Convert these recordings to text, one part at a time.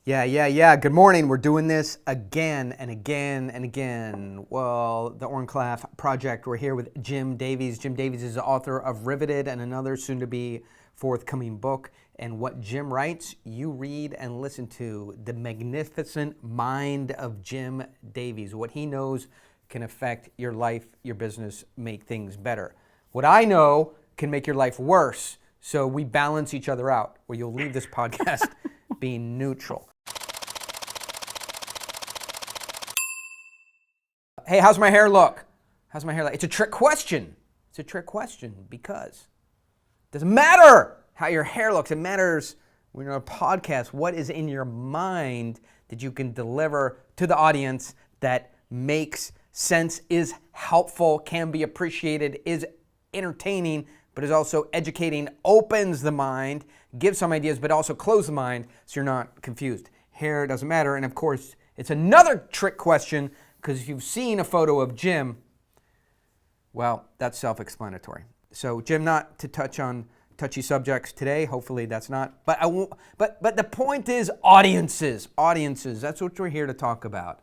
Yeah. Good morning. We're doing this again and again and again. Well, the Oren Project, we're here with Jim Davies. Jim Davies is the author of Riveted and another soon-to-be forthcoming book. And what Jim writes, you read and listen to. The magnificent mind of Jim Davies. What he knows can affect your life, your business, make things better. What I know can make your life worse. So we balance each other out, where you'll leave this podcast being neutral. Hey, how's my hair look? It's a trick question. Because it doesn't matter how your hair looks. It matters when you're on a podcast, what is in your mind that you can deliver to the audience that makes sense, is helpful, can be appreciated, is entertaining, but is also educating, opens the mind, gives some ideas, but also close the mind so you're not confused. Hair doesn't matter. And of course, it's another trick question, because if you've seen a photo of Jim, well, that's self-explanatory. So Jim, not to touch on touchy subjects today, hopefully that's not, but I won't, but the point is audiences, that's what we're here to talk about.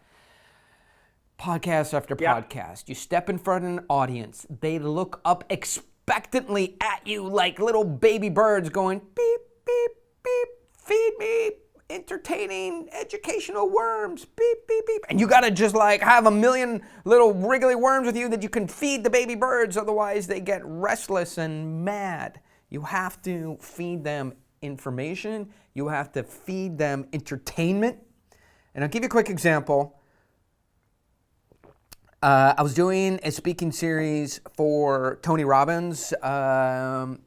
Podcast after podcast, you step in front of an audience, they look up expectantly at you like little baby birds going beep, beep, beep, feed me entertaining, educational worms, beep, beep, beep. And you gotta just like have a million little wriggly worms with you that you can feed the baby birds, otherwise they get restless and mad. You have to feed them information, you have to feed them entertainment. And I'll give you a quick example. I was doing a speaking series for Tony Robbins, and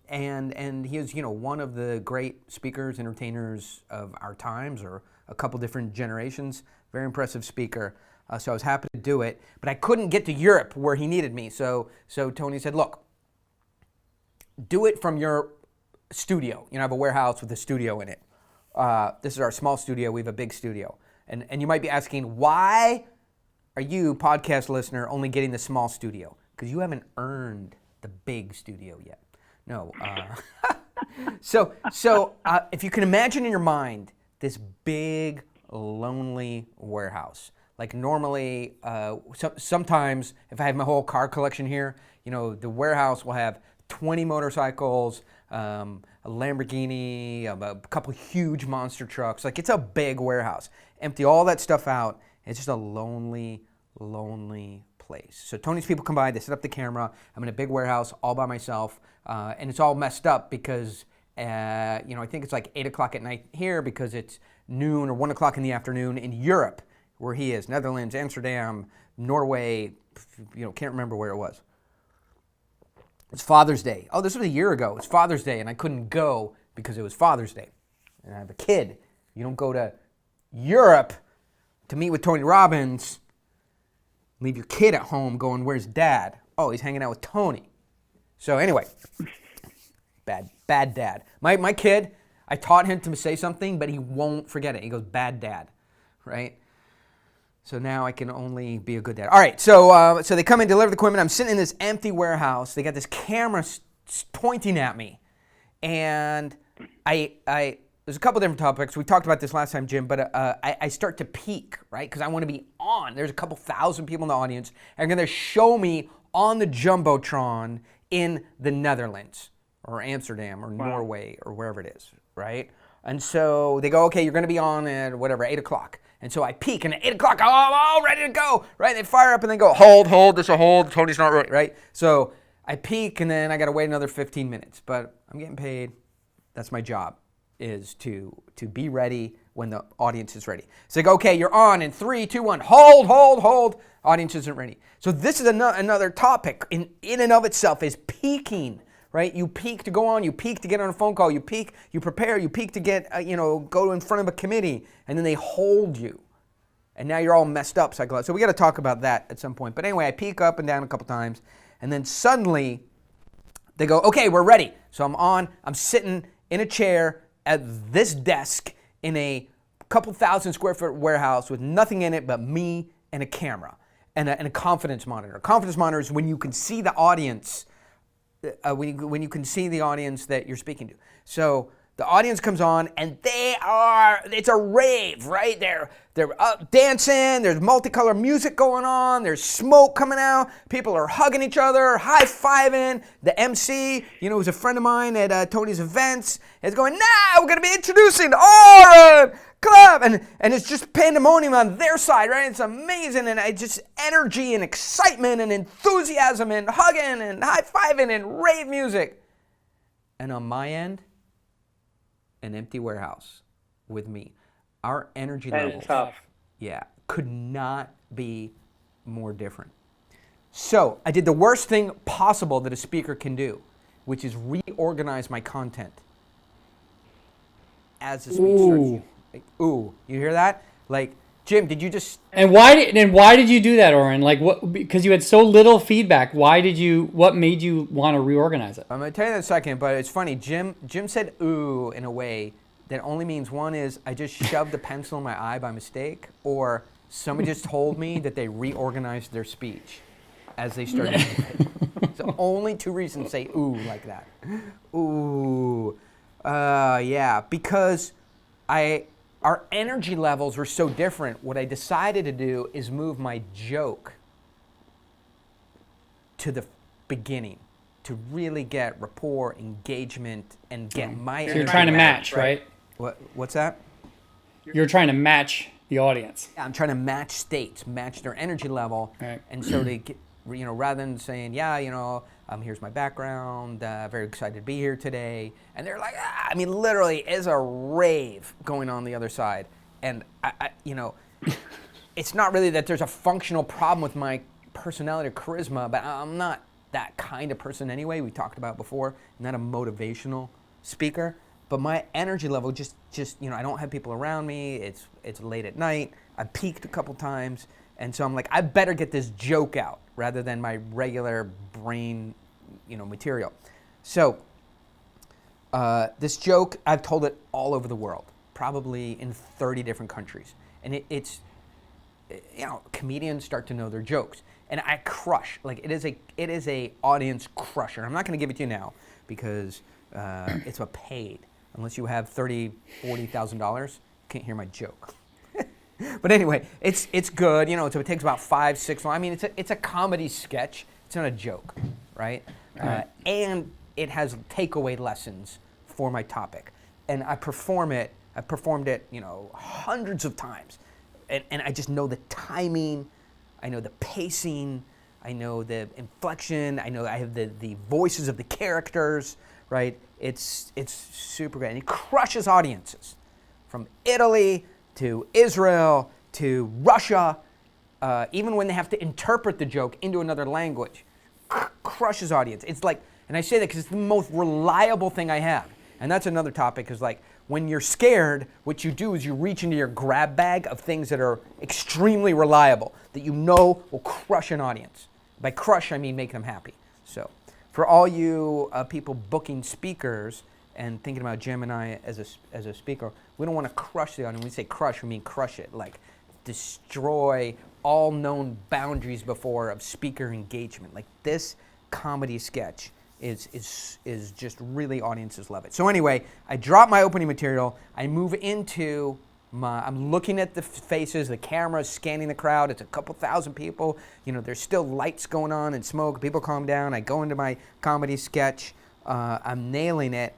he is, one of the great speakers, entertainers of our times, or a couple different generations. Very impressive speaker. So I was happy to do it, but I couldn't get to Europe where he needed me. So Tony said, look, do it from your studio. I have a warehouse with a studio in it. This is our small studio. We have a big studio. And you might be asking, why are you, podcast listener, only getting the small studio? Because you haven't earned the big studio yet. No. So if you can imagine in your mind this big, lonely warehouse. Like normally, sometimes if I have my whole car collection here, the warehouse will have 20 motorcycles, a Lamborghini, a couple huge monster trucks. Like it's a big warehouse. Empty all that stuff out. It's just a lonely place. So Tony's people come by, they set up the camera. I'm in a big warehouse all by myself, and it's all messed up because, I think it's like 8 o'clock at night here because it's noon or 1 o'clock in the afternoon in Europe, where he is, Netherlands, Amsterdam, Norway, can't remember where it was. It's Father's Day. Oh, this was a year ago. It's Father's Day, and I couldn't go because it was Father's Day. And I have a kid. You don't go to Europe to meet with Tony Robbins, leave your kid at home going, where's dad? Oh, he's hanging out with Tony. So anyway, bad dad. My kid, I taught him to say something, but he won't forget it. He goes, bad dad, right? So now I can only be a good dad. All right, so they come and deliver the equipment. I'm sitting in this empty warehouse. They got this camera pointing at me. And there's a couple different topics. We talked about this last time, Jim, but I start to peak, right? Because I want to be on. There's a couple thousand people in the audience. And they're going to show me on the Jumbotron in the Netherlands or Amsterdam or Norway or wherever it is, right? And so they go, okay, you're going to be on at 8 o'clock. And so I peak, and at 8 o'clock, I'm all ready to go, right? They fire up and then go, hold, this a hold, Tony's not ready, right? So I peak, and then I got to wait another 15 minutes. But I'm getting paid. That's my job, is to be ready when the audience is ready. So they go, okay, you're on in 3, 2, 1, hold. Audience isn't ready. So this is another topic in and of itself, is peaking, right? You peak to go on, you peak to get on a phone call, you peak, you prepare, you peak to get, go in front of a committee, and then they hold you. And now you're all messed up psychologically. So we got to talk about that at some point. But anyway, I peak up and down a couple times, and then suddenly they go, okay, we're ready. So I'm sitting in a chair at this desk in a couple 1,000 square foot warehouse with nothing in it but me and a camera and a confidence monitor. A confidence monitor is when you can see the audience, when you can see the audience that you're speaking to. So The audience comes on, and it's a rave, right? They're up dancing, there's multicolored music going on, there's smoke coming out, people are hugging each other, high-fiving. The MC, who's a friend of mine at Tony's events, is going, now we're going to be introducing Oren Club, and it's just pandemonium on their side, right? It's amazing, and just energy and excitement and enthusiasm and hugging and high-fiving and rave music. And on my end, an empty warehouse with me. Our energy levels, could not be more different. So I did the worst thing possible that a speaker can do, which is reorganize my content as the speech starts. Like, ooh, you hear that? Like, Jim, did you just? And why did you do that, Oren? Like, what? Because you had so little feedback. What made you want to reorganize it? I'm gonna tell you in a second, but it's funny. Jim said "ooh" in a way that only means one is I just shoved a pencil in my eye by mistake, or somebody just told me that they reorganized their speech as they started. So only two reasons to say "ooh" like that. Ooh, yeah, because our energy levels were so different. What I decided to do is move my joke to the beginning to really get rapport, engagement, and get my energy. So you're trying to match, right? What's that? You're trying to match the audience. I'm trying to match states, match their energy level. Right. And so they get, rather than saying, here's my background, very excited to be here today. And they're like, literally, it's a rave going on the other side. And, it's not really that there's a functional problem with my personality or charisma, but I'm not that kind of person anyway. We talked about before. I'm not a motivational speaker. But my energy level just I don't have people around me. It's late at night. I peaked a couple times. And so I'm like, I better get this joke out rather than my regular brain, material. So this joke, I've told it all over the world, probably in 30 different countries. And it's comedians start to know their jokes. And I crush, like it is a audience crusher. I'm not going to give it to you now because it's a paid. Unless you have $30,000, $40,000, you can't hear my joke. But anyway, it's good. So it takes about 5-6 lines. It's a comedy sketch. It's not a joke, right? And it has takeaway lessons for my topic. And I performed it, hundreds of times. And I just know the timing, I know the pacing, I know the inflection, I know I have the voices of the characters, right? It's super great. And it crushes audiences from Italy to Israel to Russia, even when they have to interpret the joke into another language. Crushes audience. It's like, and I say that because it's the most reliable thing I have. And that's another topic, is like, when you're scared, what you do is you reach into your grab bag of things that are extremely reliable, that will crush an audience. By crush, I mean make them happy. So for all you people booking speakers and thinking about Jim and I as a speaker, we don't want to crush the audience. When we say crush, we mean crush it, like destroy all known boundaries before of speaker engagement. Like this comedy sketch is just really, audiences love it. So anyway, I drop my opening material. I move into I'm looking at the faces, the camera's scanning the crowd. It's a couple thousand people. There's still lights going on and smoke. People calm down. I go into my comedy sketch. I'm nailing it.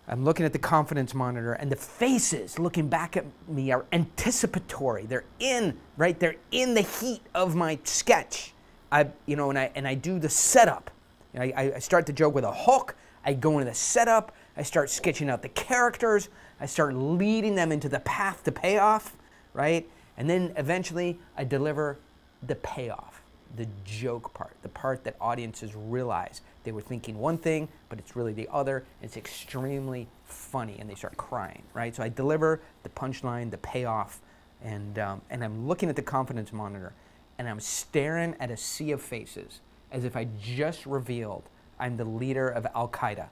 I'm looking at the confidence monitor, and the faces looking back at me are anticipatory. They're in the heat of my sketch. And I do the setup. I start the joke with a hook. I go into the setup. I start sketching out the characters. I start leading them into the path to payoff, right? And then eventually I deliver the payoff, the joke part, the part that audiences realize they were thinking one thing, but it's really the other. It's extremely funny, and they start crying, right? So I deliver the punchline, the payoff, and I'm looking at the confidence monitor, and I'm staring at a sea of faces as if I just revealed I'm the leader of Al-Qaeda,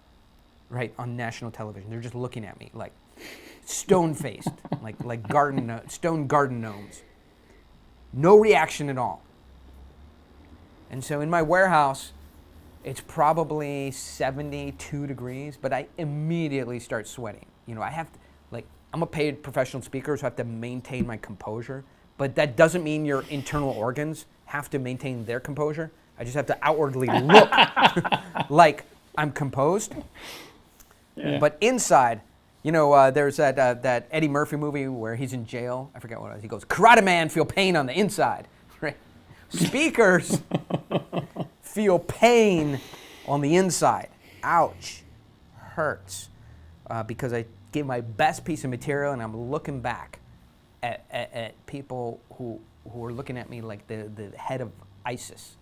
right, on national television. They're just looking at me like stone-faced, like stone garden gnomes. No reaction at all. And so in my warehouse, It's probably 72 degrees, but I immediately start sweating. You know, I have to, like, I'm a paid professional speaker, so I have to maintain my composure. But that doesn't mean your internal organs have to maintain their composure. I just have to outwardly look like I'm composed. Yeah. But inside, you know, there's that Eddie Murphy movie where he's in jail. I forget what it was. He goes, "Karate man feel pain on the inside." Right? Speakers feel pain on the inside. Ouch. Hurts. Because I gave my best piece of material and I'm looking back at people who are looking at me like the head of ISIS.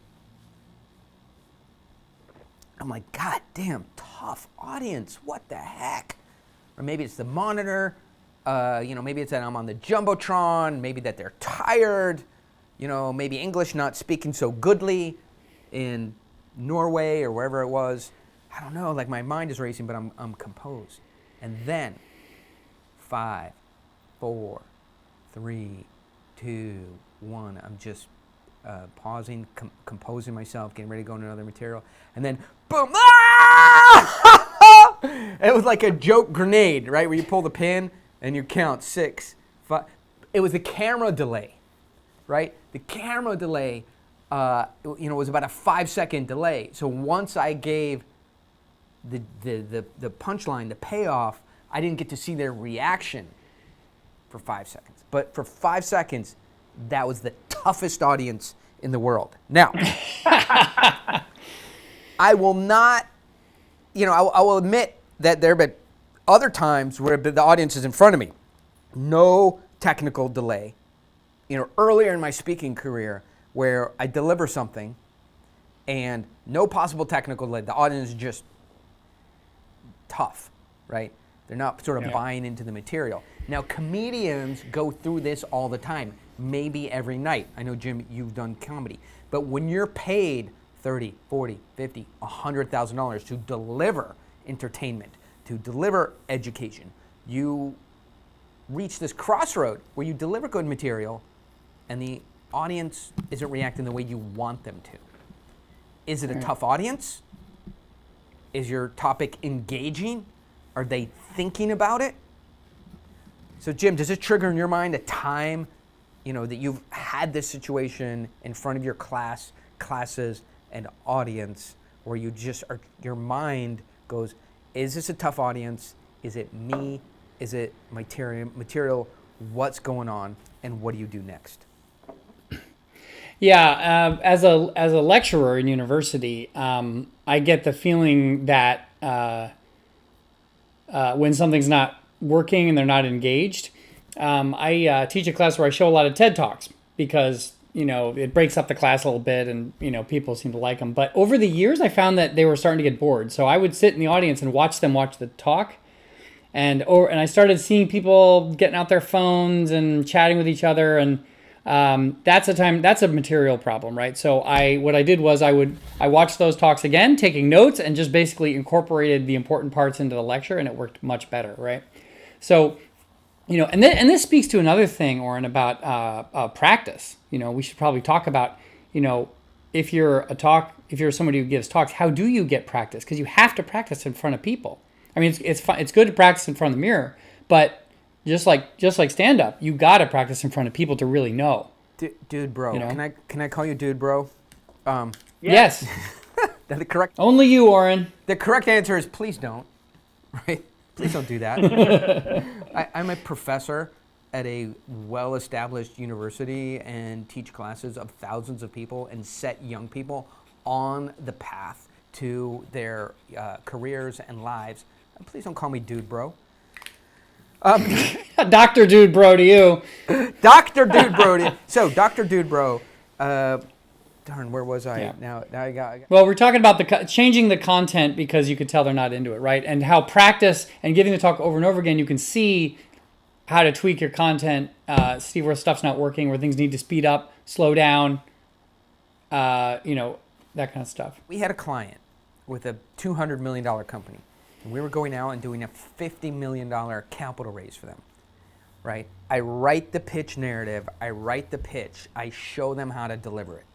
I'm like, God damn, tough audience. What the heck? Or maybe it's the monitor. You know, maybe it's that I'm on the Jumbotron. Maybe that they're tired. You know, maybe English not speaking so goodly in Norway or wherever it was. I don't know. Like, my mind is racing, but I'm composed. And then 5, 4, 3, 2, 1. I'm just pausing, composing myself, getting ready to go into another material. And then, boom! Ah! It was like a joke grenade, right? Where you pull the pin and you count 6, 5. It was a camera delay, right? The camera delay, you know, was about a 5-second delay. So once I gave the punchline, the payoff, I didn't get to see their reaction for 5 seconds. But for 5 seconds, that was the toughest audience in the world. Now, I will not, you know, I will admit that there have been other times where the audience is in front of me. No technical delay. You know, earlier in my speaking career where I deliver something and no possible technical delay, the audience is just tough, right? They're not sort of buying into the material. Now, comedians go through this all the time, maybe every night. I know, Jim, you've done comedy. But when you're paid $30, $40, $50, $100,000 to deliver entertainment, to deliver education, you reach this crossroad where you deliver good material and the audience isn't reacting the way you want them to. Is it a tough audience? Is your topic engaging? Are they thinking about it? So, Jim, does it trigger in your mind a time, you know, that you've had this situation in front of your classes and audience where you just are, your mind goes, is this a tough audience? Is it me? Is it material? What's going on? And what do you do next? Yeah, as a lecturer in university, I get the feeling that when something's not working and they're not engaged, I teach a class where I show a lot of TED Talks because, you know, it breaks up the class a little bit and, you know, people seem to like them. But over the years, I found that they were starting to get bored. So I would sit in the audience and watch them watch the talk. And I started seeing people getting out their phones and chatting with each other, and that's a material problem, right? So what I did was I watched those talks again, taking notes, and just basically incorporated the important parts into the lecture, and it worked much better, right? So, you know, and this speaks to another thing, Oren, about practice. You know, we should probably talk about, you know, if you're somebody who gives talks, how do you get practice? Because you have to practice in front of people. I mean, it's fun, it's good to practice in front of the mirror, but just like stand up, you got to practice in front of people to really know. Dude, bro, you know? Can I call you dude, bro? Yes. The correct. Only you, Oren. The correct answer is please don't. Right? Please don't do that. I'm a professor at a well-established university and teach classes of thousands of people and set young people on the path to their careers and lives. Please don't call me dude, bro. Dr. Dude Bro to you. Dr. Dude Bro to you. So, Dr. Dude Bro, darn, where was I? Yeah. Now I got. Well, we're talking about changing the content because you could tell they're not into it, right? And how practice and giving the talk over and over again, you can see how to tweak your content, see where stuff's not working, where things need to speed up, slow down, you know, that kind of stuff. We had a client with a $200 million company. And we were going out and doing a $50 million capital raise for them, right? I write the pitch narrative. I write the pitch. I show them how to deliver it.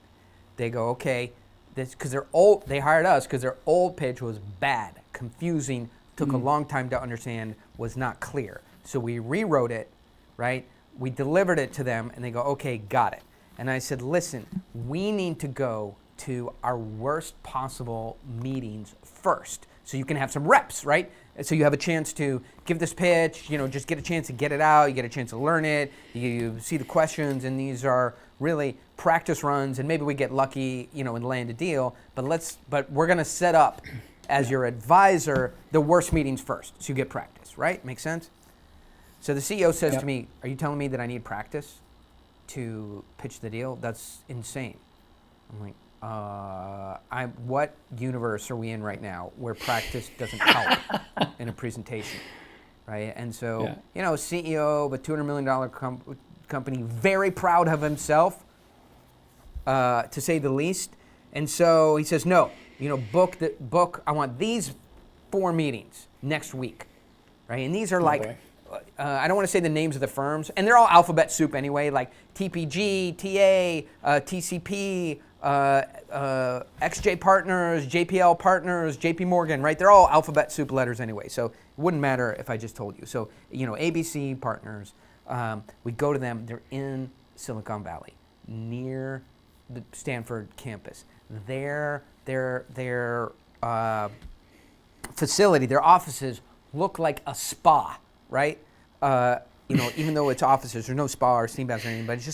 They go, okay, this because they're old. They hired us because their old pitch was bad, confusing, took a long time to understand, was not clear. So we rewrote it, right? We delivered it to them, and they go, okay, got it. And I said, listen, we need to go to our worst possible meetings first, so you can have some reps, right? So you have a chance to give this pitch, just get a chance to get it out, you get a chance to learn it, you see the questions, and these are really practice runs, and maybe we get lucky, and land a deal, but we're gonna set up as your advisor the worst meetings first, so you get practice, right? Make sense? So the CEO says to me, are you telling me that I need practice to pitch the deal? That's insane. I'm like, what universe are we in right now where practice doesn't help in a presentation, right? And so, CEO of a $200 million company, very proud of himself, to say the least. And so he says, no, book, I want these 4 meetings next week, right? And these are like, I don't want to say the names of the firms, and they're all alphabet soup anyway, like TPG, TA, TCP, XJ Partners, JPL Partners, JP Morgan, right? They're all alphabet soup letters anyway, so it wouldn't matter if I just told you. So, ABC Partners, we go to them. They're in Silicon Valley, near the Stanford campus. Their facility, their offices look like a spa, right? Even though it's offices, there's no spa or steam baths or anything, but it's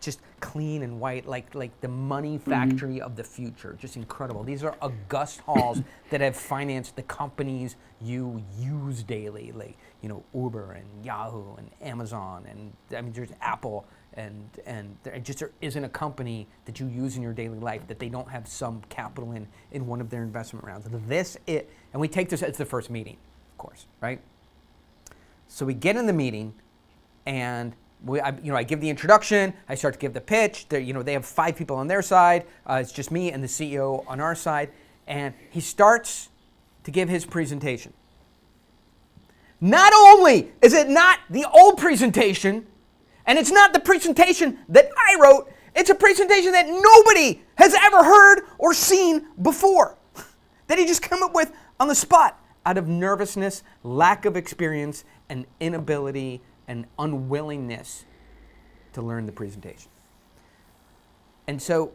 just clean and white, like the money factory of the future. Just incredible. These are august halls that have financed the companies you use daily, like Uber and Yahoo and Amazon, and there's Apple, and there isn't a company that you use in your daily life that they don't have some capital in one of their investment rounds. And we take this as the first meeting, of course, right? So we get in the meeting, and I give the introduction. I start to give the pitch. They have 5 people on their side. It's just me and the CEO on our side, and he starts to give his presentation. Not only is it not the old presentation, and it's not the presentation that I wrote, it's a presentation that nobody has ever heard or seen before, that he just came up with on the spot out of nervousness, lack of experience, and inability and unwillingness to learn the presentation. And so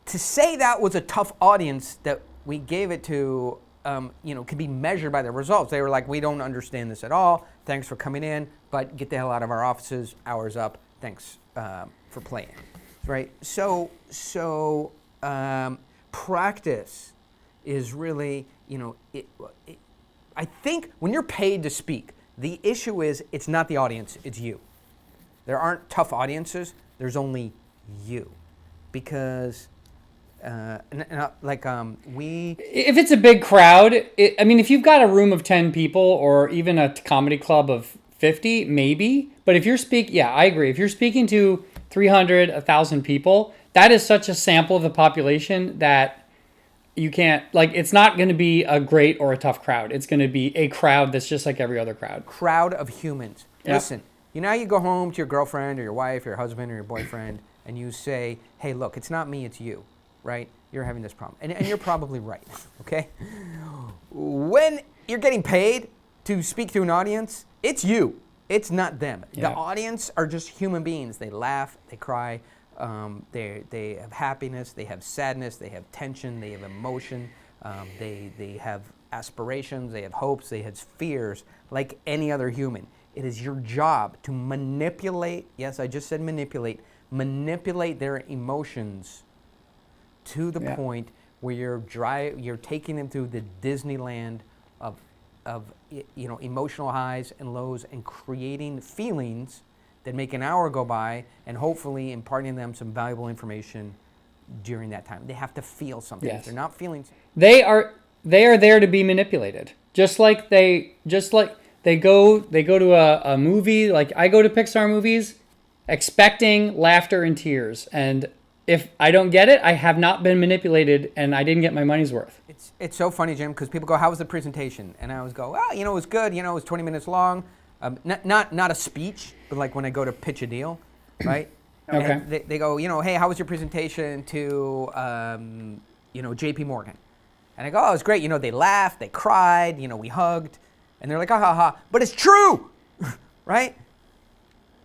to say that was a tough audience that we gave it to, could be measured by the results. They were like, we don't understand this at all. Thanks for coming in, but get the hell out of our offices. Hour's up. Thanks for playing, right? So practice is really, I think when you're paid to speak, the issue is it's not the audience, it's you. There aren't tough audiences, there's only you. Because, if it's a big crowd, if you've got a room of 10 people or even a comedy club of 50, maybe. But if you're I agree. If you're speaking to 300, 1,000 people, that is such a sample of the population that you can't, it's not going to be a great or a tough crowd. It's going to be a crowd that's just like every other crowd. Crowd of humans. Yep. Listen, you go home to your girlfriend or your wife or your husband or your boyfriend and you say, hey, look, it's not me, it's you, right? You're having this problem. And you're probably right, okay? When you're getting paid to speak to an audience, it's you. It's not them. Yeah. The audience are just human beings. They laugh, they cry. They have happiness, they have sadness, they have tension, they have emotion, they have aspirations, they have hopes, they have fears, like any other human. It is your job to manipulate, yes, I just said manipulate their emotions to the point where you're taking them through the Disneyland of emotional highs and lows and creating feelings that make an hour go by, and hopefully imparting them some valuable information during that time. They have to feel something. Yes. If they're not feeling, they are there to be manipulated. Just like they go to a movie. Like I go to Pixar movies, expecting laughter and tears, and if I don't get it, I have not been manipulated, and I didn't get my money's worth. It's so funny, Jim, because people go, "How was the presentation?" And I always go, "Well, it was good. It was 20 minutes long." Not a speech, but like when I go to pitch a deal, right? Okay. They go, hey, how was your presentation to JP Morgan. And I go, oh, it's great. They laughed, they cried, we hugged. And they're like, ha, ha, ha. But it's true, right?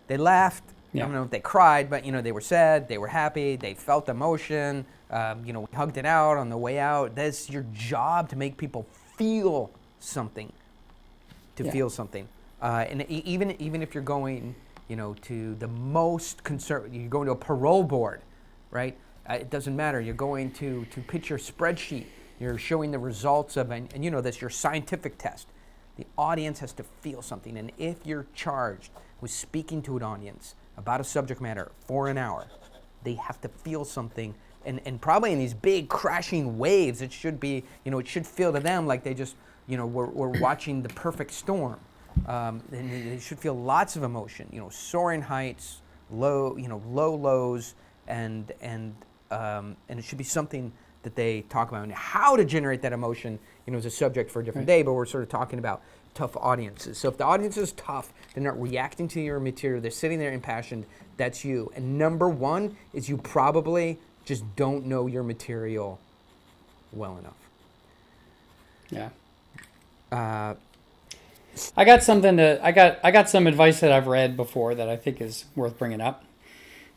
They laughed. Yeah. I don't know if they cried, but, they were sad, they were happy, they felt emotion. We hugged it out on the way out. That's your job, to make people feel something, feel something. And even if you're going, to the most you're going to a parole board, right? It doesn't matter. You're going to pitch your spreadsheet. You're showing the results of, and that's your scientific test. The audience has to feel something. And if you're charged with speaking to an audience about a subject matter for an hour, they have to feel something. And probably in these big crashing waves, it should be, it should feel to them like they just, we're watching the perfect storm. And they should feel lots of emotion, soaring heights, low lows, and it should be something that they talk about. And how to generate that emotion, is a subject for a different day, but we're sort of talking about tough audiences. So if the audience is tough, they're not reacting to your material, they're sitting there impassioned, that's you. And number one is you probably just don't know your material well enough. Yeah. I got some advice that I've read before that I think is worth bringing up.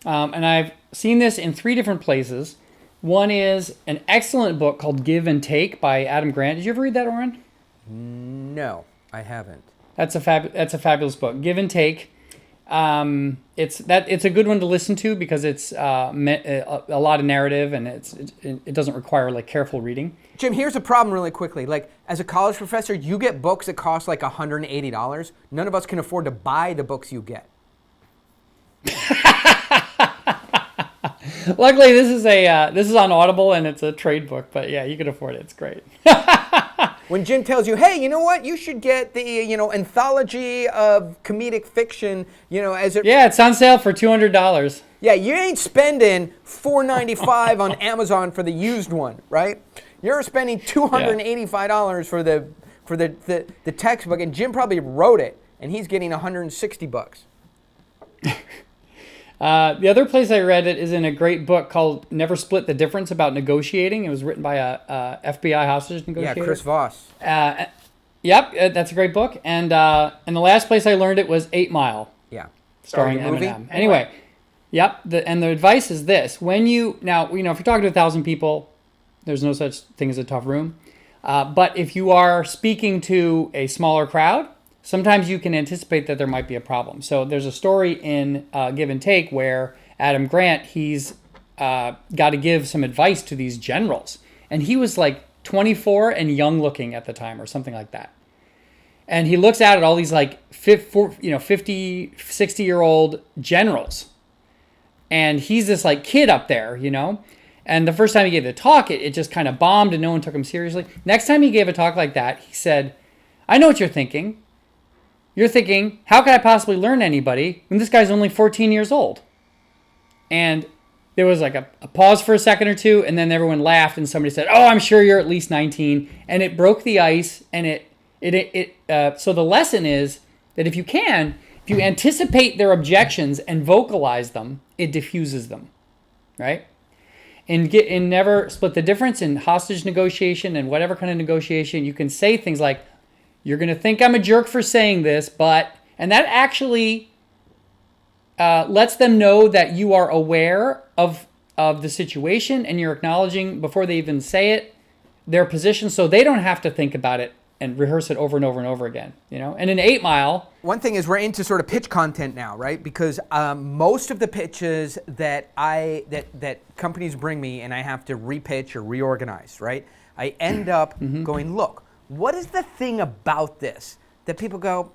And I've seen this in 3 different places. One is an excellent book called Give and Take by Adam Grant. Did you ever read that, Oren? No, I haven't. That's a fabulous book. Give and Take. It's a good one to listen to because it's a lot of narrative, and it doesn't require like careful reading. Jim, here's a problem really quickly. Like, as a college professor, you get books that cost like $180. None of us can afford to buy the books you get. Luckily, this is on Audible, and it's a trade book. But yeah, you can afford it. It's great. When Jim tells you, hey, you know what? You should get the anthology of comedic fiction. Yeah, it's on sale for $200. Yeah, you ain't spending $4.95 on Amazon for the used one, right? You're spending $285 for the textbook, and Jim probably wrote it, and he's getting $160. The other place I read it is in a great book called Never Split the Difference about negotiating. It was written by a FBI hostage negotiator. Yeah, Chris Voss. Yep, that's a great book. And the last place I learned it was 8 Mile. Yeah. Starring Eminem. Anyway, yep. And the advice is this: when if you're talking to 1,000 people, there's no such thing as a tough room. But if you are speaking to a smaller crowd, sometimes you can anticipate that there might be a problem. So there's a story in Give and Take where Adam Grant, he's got to give some advice to these generals. And he was like 24 and young looking at the time or something like that. And he looks out at all these like 50, 60-year-old generals. And he's this like kid up there, And the first time he gave the talk, it just kind of bombed and no one took him seriously. Next time he gave a talk like that, he said, I know what you're thinking. You're thinking, how could I possibly learn anybody when this guy's only 14 years old? And there was like a pause for a second or two, and then everyone laughed, and somebody said, oh, I'm sure you're at least 19. And it broke the ice, and so the lesson is that if you anticipate their objections and vocalize them, it diffuses them, right? And Never Split the Difference in hostage negotiation and whatever kind of negotiation, you can say things like, you're going to think I'm a jerk for saying this, and that actually lets them know that you are aware of the situation and you're acknowledging before they even say it their position, so they don't have to think about it and rehearse it over and over and over again. And in 8 Mile, one thing is we're into sort of pitch content now, right? Because most of the pitches that companies bring me and I have to repitch or reorganize, right? I end up going, look, what is the thing about this that people go,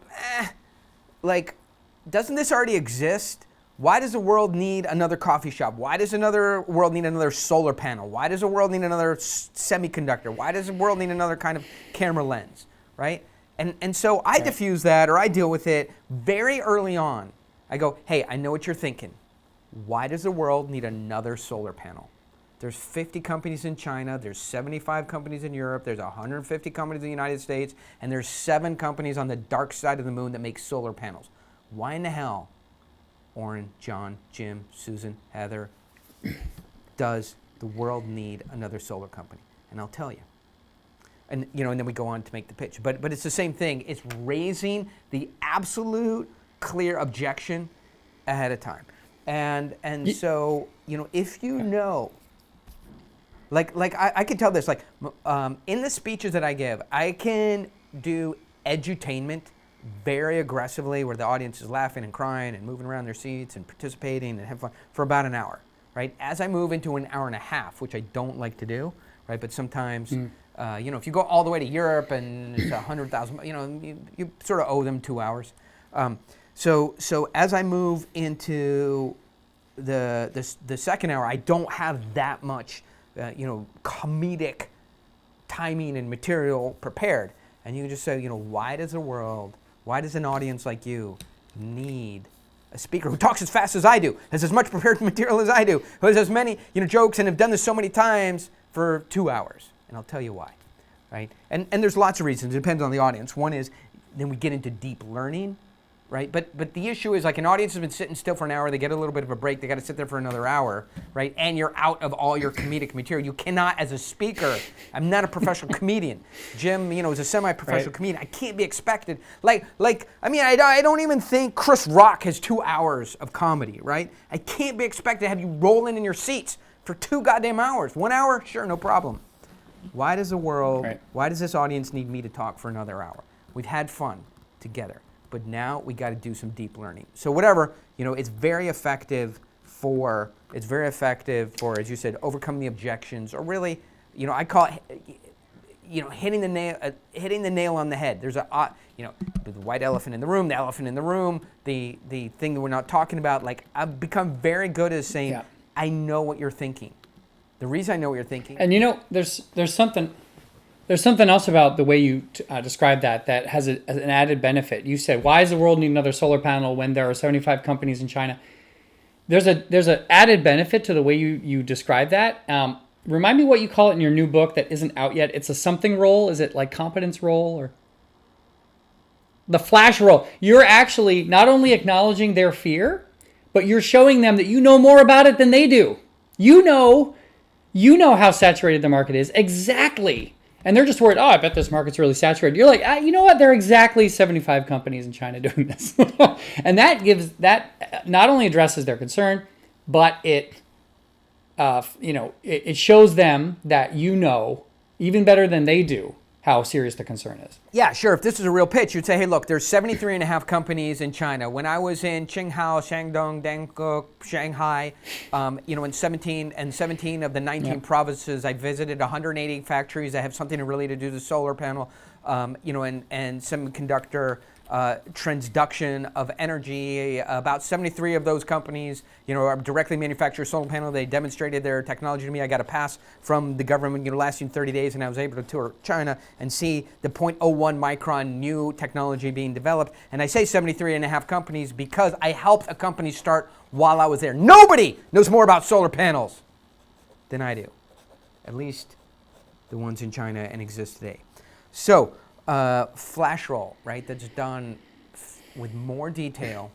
doesn't this already exist? Why does the world need another coffee shop? Why does another world need another solar panel? Why does the world need another semiconductor? Why does the world need another kind of camera lens, right? And so I diffuse that, or I deal with it very early on. I go, hey, I know what you're thinking. Why does the world need another solar panel? There's 50 companies in China, there's 75 companies in Europe, there's 150 companies in the United States, and there's 7 companies on the dark side of the moon that make solar panels. Why in the hell, Oren, John, Jim, Susan, Heather, does the world need another solar company? And I'll tell you. And and then we go on to make the pitch. But it's the same thing. It's raising the absolute clear objection ahead of time. And so, if you know, like I can tell this, in the speeches that I give, I can do edutainment very aggressively where the audience is laughing and crying and moving around their seats and participating and having fun for about an hour, right? As I move into an hour and a half, which I don't like to do, right? But sometimes, if you go all the way to Europe and it's 100,000, you sort of owe them 2 hours. So as I move into the second hour, I don't have that much, comedic timing and material prepared. And you can just say, why does an audience like you need a speaker who talks as fast as I do, has as much prepared material as I do, who has as many, jokes and have done this so many times for 2 hours? And I'll tell you why, right? And there's lots of reasons. It depends on the audience. One is then we get into deep learning, right? But the issue is an audience has been sitting still for an hour. They get a little bit of a break. They got to sit there for another hour, right? And you're out of all your comedic material. You cannot, as a speaker, I'm not a professional comedian. Jim, is a semi-professional comedian. I can't be expected. I don't even think Chris Rock has 2 hours of comedy, right? I can't be expected to have you rolling in your seats for 2 goddamn hours. 1 hour, sure, no problem. Why does this audience need me to talk for another hour? We've had fun together. But now we got to do some deep learning. So whatever, it's very effective for, as you said, overcoming the objections, or really, I call it, hitting the nail on the head. There's the white elephant in the room, the elephant in the room, the thing that we're not talking about. I've become very good at saying, I know what you're thinking. The reason I know what you're thinking. And there's something else about the way you describe that has an added benefit. You said, why does the world need another solar panel when there are 75 companies in China? There's an added benefit to the way you describe that. Remind me what you call it in your new book that isn't out yet. It's a something role. Is it like competence role or? The flash role. You're actually not only acknowledging their fear, but you're showing them that you know more about it than they do. You know how saturated the market is. Exactly. And they're just worried, I bet this market's really saturated. You're like, you know what? There are exactly 75 companies in China doing this. And that not only addresses their concern, but it shows them that even better than they do, how serious the concern is. Yeah, sure. If this is a real pitch, you'd say, hey, look, there's 73 and a half companies in China. When I was in Qinghao, Shandong, Dankou, Shanghai, in 17 of the 19 provinces, I visited 180 factories that have something really to do with the solar panel, and semiconductor transduction of energy. About 73 of those companies, are directly manufacture a solar panel. They demonstrated their technology to me. I got a pass from the government, lasting 30 days, and I was able to tour China and see the 0.01 micron new technology being developed. And I say 73 and a half companies because I helped a company start while I was there. Nobody knows more about solar panels than I do, at least the ones in China and exist today. So, flash roll, right? That's done with more detail.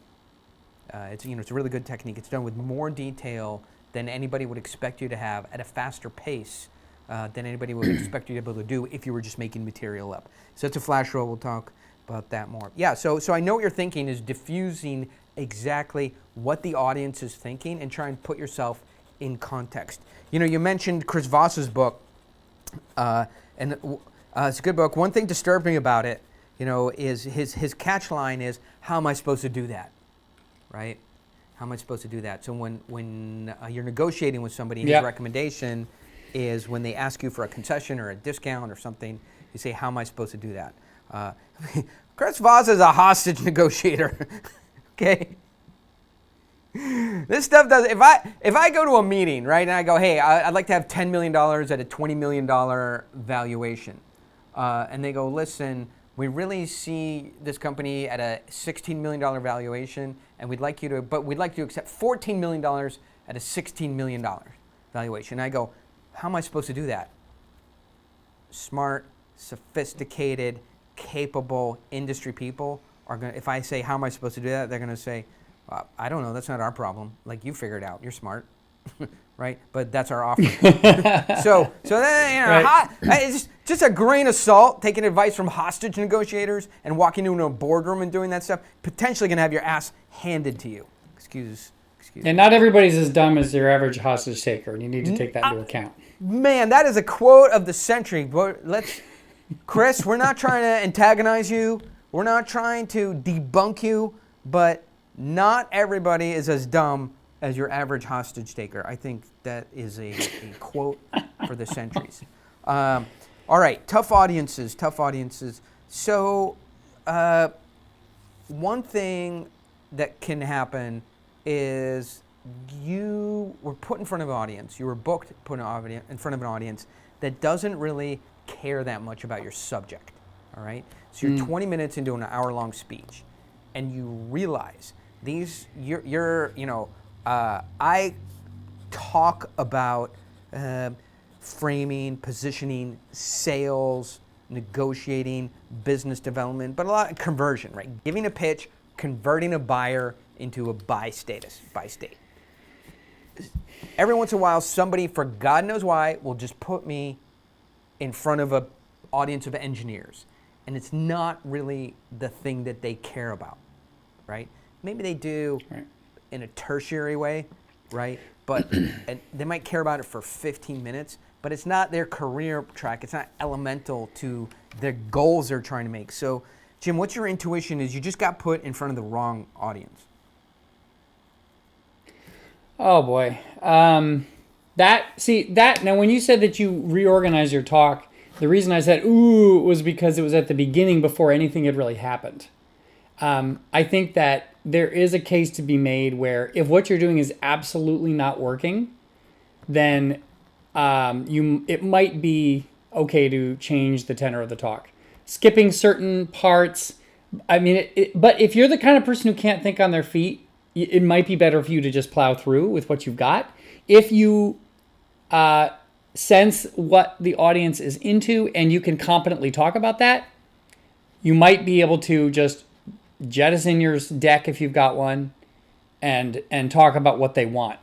It's a really good technique. It's done with more detail than anybody would expect you to have at a faster pace than anybody would expect you to be able to do if you were just making material up. So it's a flash roll. We'll talk about that more. Yeah. So I know what you're thinking is diffusing exactly what the audience is thinking and try and put yourself in context. You mentioned Chris Voss's book, and it's a good book. One thing disturbing about it, is his catch line is, how am I supposed to do that, right? How am I supposed to do that? So when you're negotiating with somebody, his recommendation is when they ask you for a concession or a discount or something, you say, how am I supposed to do that? Chris Voss is a hostage negotiator, okay? This stuff does. If I go to a meeting, right, and I go, hey, I'd like to have $10 million at a $20 million valuation. And they go, listen, we really see this company at a $16 million valuation, and we'd like you to accept $14 million at a $16 million valuation. And I go, how am I supposed to do that? Smart, sophisticated, capable industry people are going to, if I say, how am I supposed to do that? They're going to say, I don't know, that's not our problem. You figure it out, you're smart. right? But that's our offer. so then, Right. it's just a grain of salt, taking advice from hostage negotiators and walking into a boardroom and doing that stuff, potentially going to have your ass handed to you. Excuse And not everybody's as dumb as your average hostage taker, and you need to take that into account. Man, that is a quote of the century. But Chris, we're not trying to antagonize you. We're not trying to debunk you, but not everybody is as dumb as your average hostage taker. I think that is a quote for the centuries. All right, tough audiences. So one thing that can happen is you were put in front of an audience. You were booked, put in front of an audience that doesn't really care that much about your subject. All right, so you're 20 minutes into an hour-long speech, and you realize I talk about framing, positioning, sales, negotiating, business development, but a lot of conversion, right? Giving a pitch, converting a buyer into a buy state. Every once in a while, somebody, for God knows why, will just put me in front of an audience of engineers. And it's not really the thing that they care about, right? Maybe they do in a tertiary way, right? But and they might care about it for 15 minutes, but it's not their career track. It's not elemental to the goals they're trying to make. So, Jim, what's your intuition is you just got put in front of the wrong audience? Oh boy. Now when you said that you reorganize your talk, the reason I said ooh was because it was at the beginning before anything had really happened. I think that there is a case to be made where if what you're doing is absolutely not working, then it might be okay to change the tenor of the talk. Skipping certain parts. I mean, but if you're the kind of person who can't think on their feet, it might be better for you to just plow through with what you've got. If you sense what the audience is into and you can competently talk about that, you might be able to just jettison your deck if you've got one and talk about what they want.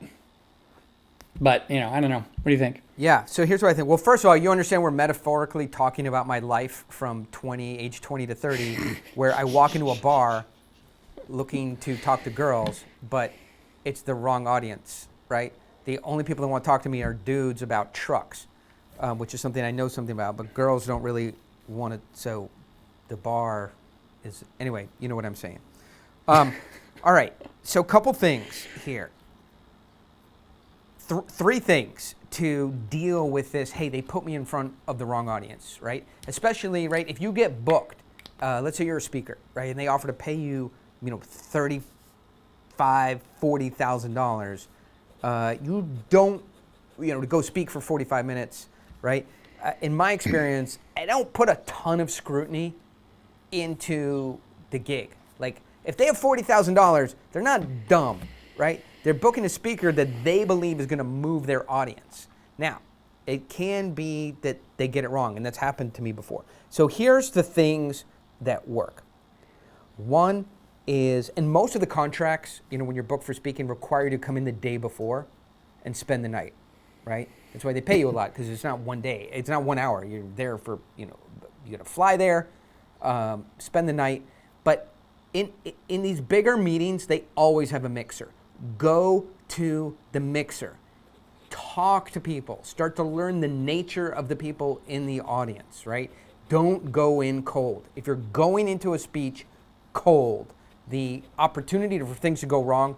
But, I don't know. What do you think? Yeah, so here's what I think. Well, first of all, you understand we're metaphorically talking about my life from age 20 to 30, where I walk into a bar looking to talk to girls, but it's the wrong audience, right? The only people that want to talk to me are dudes about trucks, which is something I know something about, but girls don't really want to, so the bar is, anyway, you know what I'm saying. All right, so a couple things here. Three things to deal with this, hey, they put me in front of the wrong audience, right? Especially, right, if you get booked, let's say you're a speaker, right, and they offer to pay you, $35,000, $40,000, you don't, to go speak for 45 minutes, right? In my experience, I don't put a ton of scrutiny into the gig. Like, if they have $40,000, they're not dumb, right? They're booking a speaker that they believe is going to move their audience. Now, it can be that they get it wrong, and that's happened to me before. So here's the things that work. One is, and most of the contracts, when you're booked for speaking, require you to come in the day before and spend the night, right? That's why they pay you a lot, because it's not one day. It's not 1 hour. You're there for, you got to fly there, spend the night. But in these bigger meetings, they always have a mixer. Go to the mixer. Talk to people. Start to learn the nature of the people in the audience, right? Don't go in cold. If you're going into a speech cold, the opportunity for things to go wrong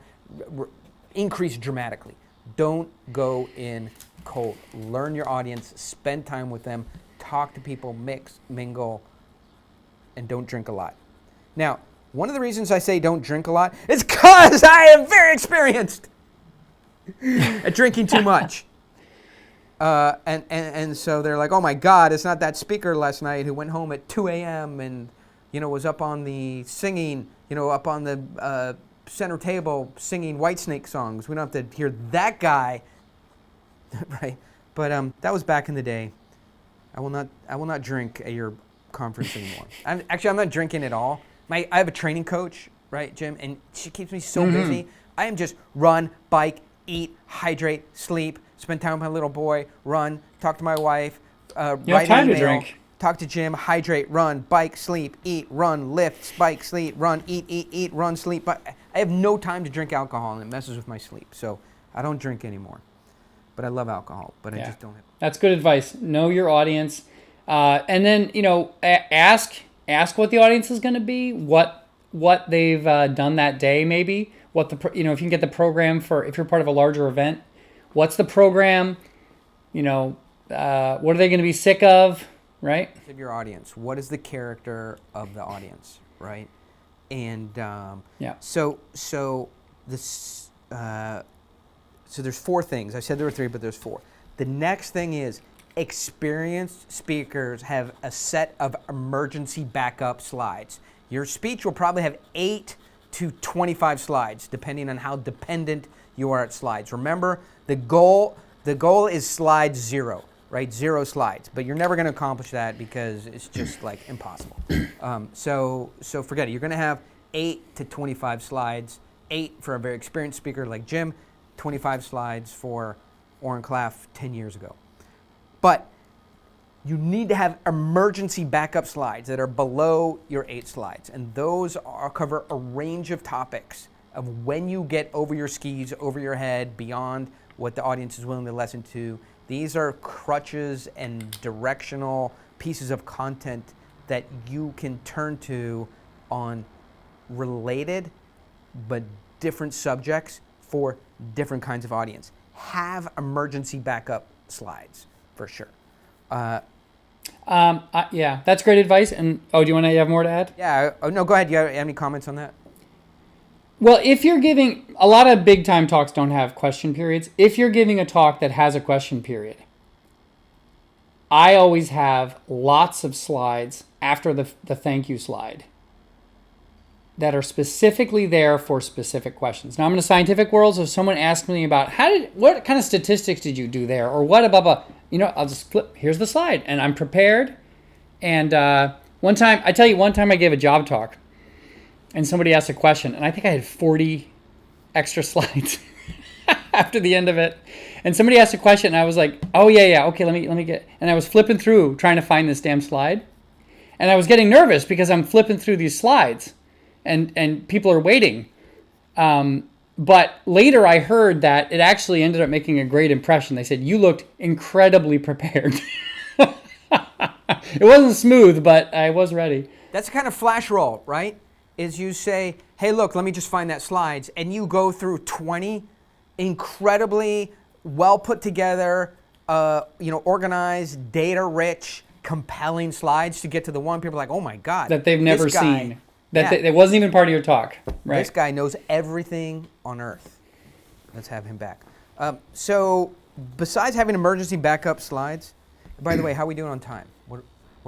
increase dramatically. Don't go in cold. Learn your audience. Spend time with them. Talk to people. Mix, mingle, and don't drink a lot. Now, one of the reasons I say don't drink a lot is because I am very experienced at drinking too much. And so they're like, oh my God, it's not that speaker last night who went home at 2 a.m. and, was up on the singing, up on the center table singing Whitesnake songs. We don't have to hear that guy, right? But that was back in the day. I will not drink at your conference anymore. I'm not drinking at all. I have a training coach, right, Jim, and she keeps me so busy. I am just run, bike, eat, hydrate, sleep, spend time with my little boy, run, talk to my wife, You have write time an to email, drink. talk to Jim, hydrate, run, bike, sleep, eat, run, lift, bike, sleep, run, eat, run, sleep. But I have no time to drink alcohol, and it messes with my sleep. So I don't drink anymore. But I love alcohol, but I just don't have. That's good advice. Know your audience, and then ask what the audience is going to be, what they've done that day, maybe what if you can get the program for if you're part of a larger event, what's the program, what are they going to be sick of, right? Your audience. What is the character of the audience, right? And So this. So there's 4 things. I said there were 3, but there's 4. The next thing is experienced speakers have a set of emergency backup slides. Your speech will probably have 8 to 25 slides, depending on how dependent you are at slides. Remember, the goal is slide 0, right? 0 slides. But you're never going to accomplish that because it's just like impossible. So forget it. You're going to have 8 to 25 slides. 8 for a very experienced speaker like Jim. 25 slides for Oren 10 years ago. But you need to have emergency backup slides that are below your 8 slides. And those cover a range of topics of when you get over your skis, over your head, beyond what the audience is willing to listen to. These are crutches and directional pieces of content that you can turn to on related but different subjects for different kinds of audience. Have emergency backup slides for sure. That's great advice. And do you want to have more to add? Yeah. Oh no, go ahead. You have any comments on that? Well, if you're giving a lot of big time talks don't have question periods. If you're giving a talk that has a question period, I always have lots of slides after the thank you slide that are specifically there for specific questions. Now I'm in a scientific world, so if someone asks me about what kind of statistics did you do there, or what blah blah, I'll just flip. Here's the slide, and I'm prepared. And one time I gave a job talk, and somebody asked a question, and I think I had 40 extra slides after the end of it. And somebody asked a question, and I was like, oh yeah, okay, let me get. And I was flipping through trying to find this damn slide, and I was getting nervous because I'm flipping through these slides. And people are waiting. But later I heard that it actually ended up making a great impression. They said, you looked incredibly prepared. It wasn't smooth, but I was ready. That's the kind of flash roll, right? Is you say, hey, look, let me just find that slides. And you go through 20 incredibly well put together, organized, data rich, compelling slides to get to the one people are like, oh my God. That they've never seen. That wasn't even part of your talk, right? This guy knows everything on earth. Let's have him back. So besides having emergency backup slides, by the way, how are we doing on time? Where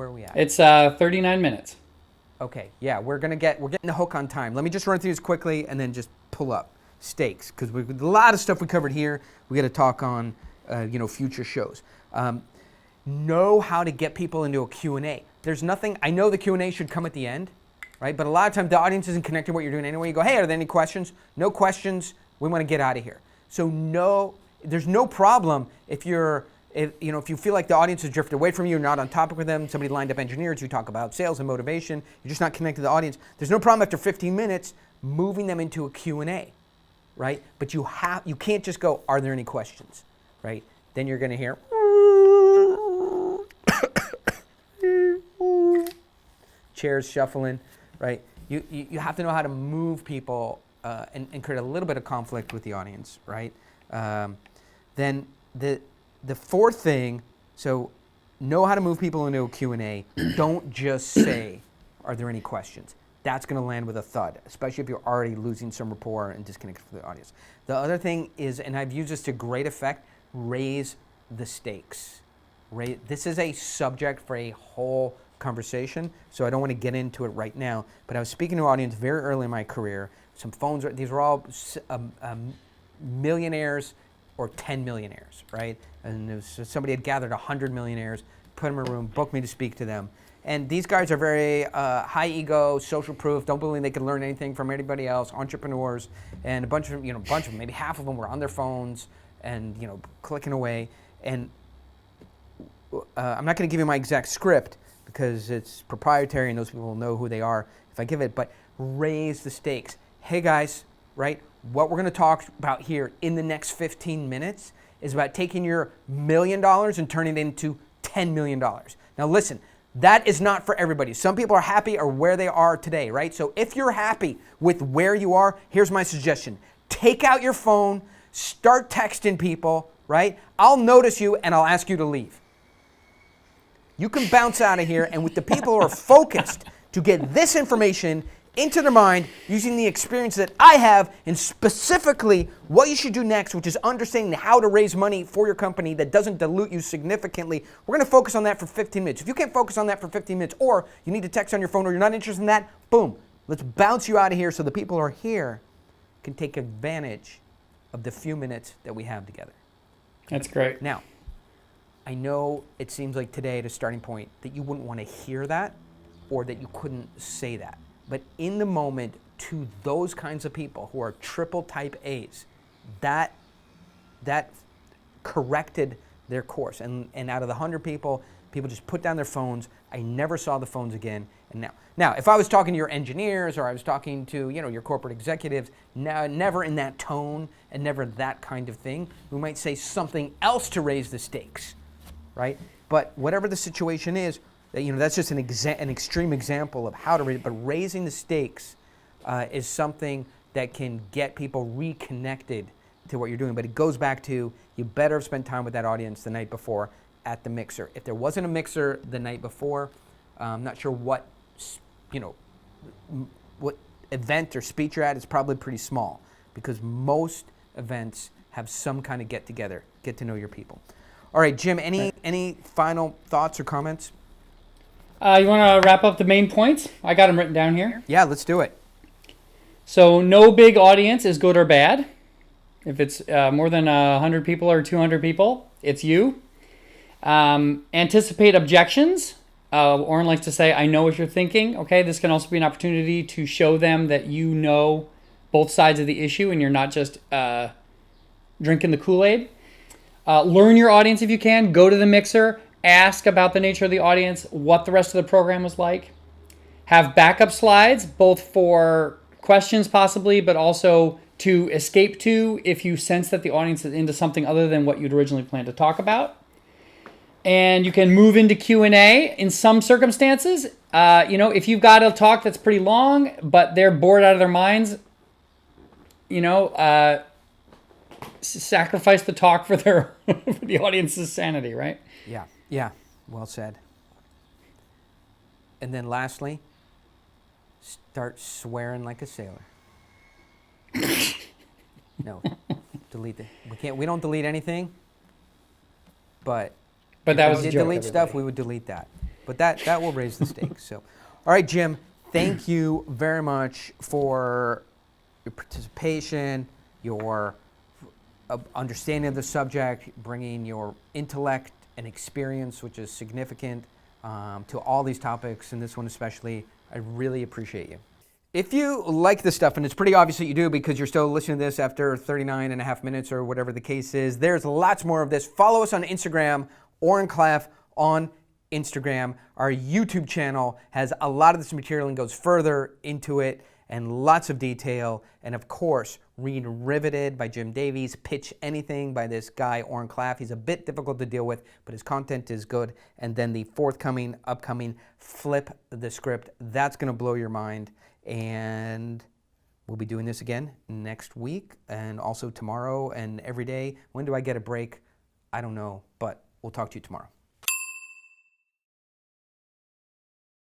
are we at? It's 39 minutes. Okay, yeah, we're getting the hook on time. Let me just run through this quickly and then just pull up stakes, because a lot of stuff we covered here. We got to talk on, future shows. Know how to get people into a Q&A. There's nothing. I know the Q&A should come at the end. Right? But a lot of times the audience isn't connected to what you're doing anyway. You go, hey, are there any questions? No questions. We want to get out of here. So there's no problem if you feel like the audience has drifted away from you, you're not on topic with them, somebody lined up engineers, you talk about sales and motivation, you're just not connected to the audience. There's no problem after 15 minutes moving them into a Q&A, right? But you can't just go, are there any questions, right? Then you're going to hear chairs shuffling. Right, you have to know how to move people and create a little bit of conflict with the audience, right? Then the 4th thing, so know how to move people into a Q&A. Don't just say, are there any questions? That's going to land with a thud, especially if you're already losing some rapport and disconnected from the audience. The other thing is, and I've used this to great effect, raise the stakes. This is a subject for a whole conversation, so I don't want to get into it right now, but I was speaking to an audience very early in my career. Some phones, these were all millionaires or 10 millionaires, right? And somebody had gathered 100 millionaires, put them in a room, booked me to speak to them, And these guys are very high ego, social proof, don't believe they can learn anything from anybody else, entrepreneurs, and a bunch of them, maybe half of them were on their phones and, clicking away. And I'm not going to give you my exact script because it's proprietary and those people will know who they are if I give it, but raise the stakes. Hey guys, right? What we're going to talk about here in the next 15 minutes is about taking your $1 million and turning it into $10 million. Now listen, that is not for everybody. Some people are happy or where they are today, right? So if you're happy with where you are, here's my suggestion. Take out your phone, start texting people, right? I'll notice you and I'll ask you to leave. You can bounce out of here, and with the people who are focused to get this information into their mind using the experience that I have and specifically what you should do next, which is understanding how to raise money for your company that doesn't dilute you significantly. We're going to focus on that for 15 minutes. If you can't focus on that for 15 minutes or you need to text on your phone or you're not interested in that, boom, let's bounce you out of here so the people who are here can take advantage of the few minutes that we have together. That's great. Now, I know it seems like today at a starting point that you wouldn't want to hear that or that you couldn't say that. But in the moment, to those kinds of people who are triple type A's, that corrected their course. And out of the 100 people just put down their phones. I never saw the phones again. And now, if I was talking to your engineers or I was talking to your corporate executives, never in that tone and never that kind of thing. We might say something else to raise the stakes, right? But whatever the situation is, that's just an extreme example of how to raise it. But raising the stakes is something that can get people reconnected to what you're doing. But it goes back to you better have spent time with that audience the night before at the mixer. If there wasn't a mixer the night before, I'm not sure what event or speech you're at. It's probably pretty small because most events have some kind of get together, get to know your people. All right, Jim, any final thoughts or comments? You want to wrap up the main points? I got them written down here. Yeah, let's do it. So no big audience is good or bad. If it's more than 100 people or 200 people, it's you. Anticipate objections. Oren likes to say, I know what you're thinking. Okay, this can also be an opportunity to show them that you know both sides of the issue and you're not just drinking the Kool-Aid. Learn your audience if you can. Go to the mixer. Ask about the nature of the audience, what the rest of the program was like. Have backup slides, both for questions possibly, but also to escape to if you sense that the audience is into something other than what you'd originally planned to talk about. And you can move into Q&A in some circumstances. If you've got a talk that's pretty long, but they're bored out of their minds, sacrifice the talk for for the audience's sanity, right? Yeah, well said. And then lastly, start swearing like a sailor. No, delete it. We don't delete anything, but that was if a we did joke, delete stuff, we would delete that. But that will raise the stakes. So, all right, Jim, thank you very much for your participation, your understanding of the subject, bringing your intellect and experience, which is significant to all these topics, and this one especially. I really appreciate you. If you like this stuff, and it's pretty obvious that you do because you're still listening to this after 39 and a half minutes or whatever the case is, there's lots more of this. Follow us on Instagram, Oren Klaff on Instagram. Our YouTube channel has a lot of this material and goes further into it and lots of detail. And of course, read Riveted by Jim Davies, Pitch Anything by this guy, Oren Klaff. He's a bit difficult to deal with, but his content is good. And then the upcoming Flip the Script. That's going to blow your mind. And we'll be doing this again next week and also tomorrow and every day. When do I get a break? I don't know, but we'll talk to you tomorrow.